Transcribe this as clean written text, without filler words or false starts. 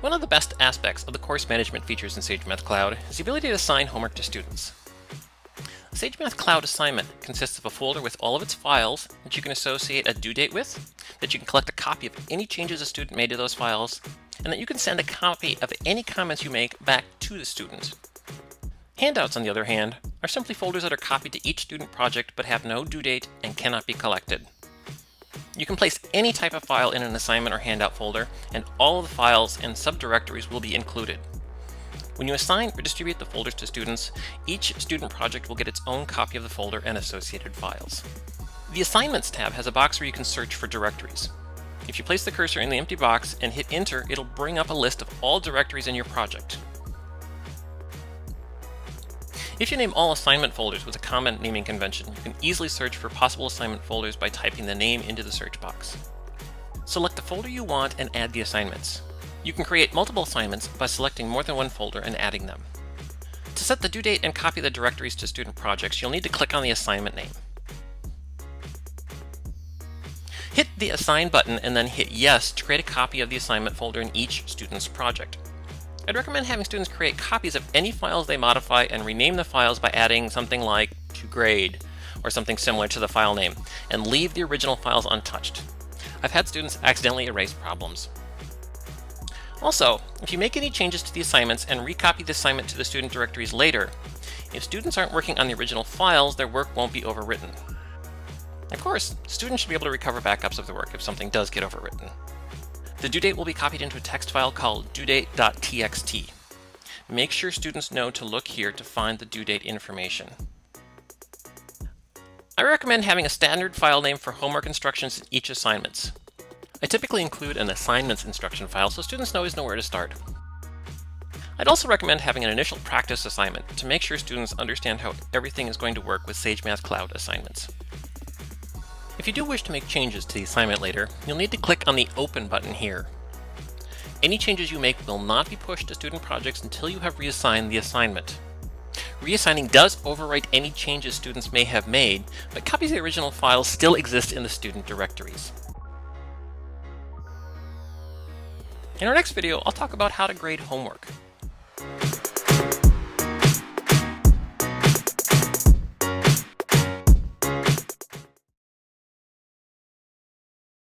One of the best aspects of the course management features in SageMathCloud is the ability to assign homework to students. A SageMathCloud assignment consists of a folder with all of its files that you can associate a due date with, that you can collect a copy of any changes a student made to those files, and that you can send a copy of any comments you make back to the student. Handouts, on the other hand, are simply folders that are copied to each student project but have no due date and cannot be collected. You can place any type of file in an assignment or handout folder, and all of the files and subdirectories will be included. When you assign or distribute the folders to students, each student project will get its own copy of the folder and associated files. The Assignments tab has a box where you can search for directories. If you place the cursor in the empty box and hit Enter, it'll bring up a list of all directories in your project. If you name all assignment folders with a common naming convention, you can easily search for possible assignment folders by typing the name into the search box. Select the folder you want and add the assignments. You can create multiple assignments by selecting more than one folder and adding them. To set the due date and copy the directories to student projects, you'll need to click on the assignment name. Hit the Assign button and then hit Yes to create a copy of the assignment folder in each student's project. I'd recommend having students create copies of any files they modify and rename the files by adding something like to grade or something similar to the file name, and leave the original files untouched. I've had students accidentally erase problems. Also, if you make any changes to the assignments and recopy the assignment to the student directories later, if students aren't working on the original files, their work won't be overwritten. Of course, students should be able to recover backups of their work if something does get overwritten. The due date will be copied into a text file called duedate.txt. Make sure students know to look here to find the due date information. I recommend having a standard file name for homework instructions in each assignment. I typically include an assignments instruction file so students always know where to start. I'd also recommend having an initial practice assignment to make sure students understand how everything is going to work with SageMathCloud assignments. If you do wish to make changes to the assignment later, you'll need to click on the Open button here. Any changes you make will not be pushed to student projects until you have reassigned the assignment. Reassigning does overwrite any changes students may have made, but copies of the original files still exist in the student directories. In our next video, I'll talk about how to grade homework.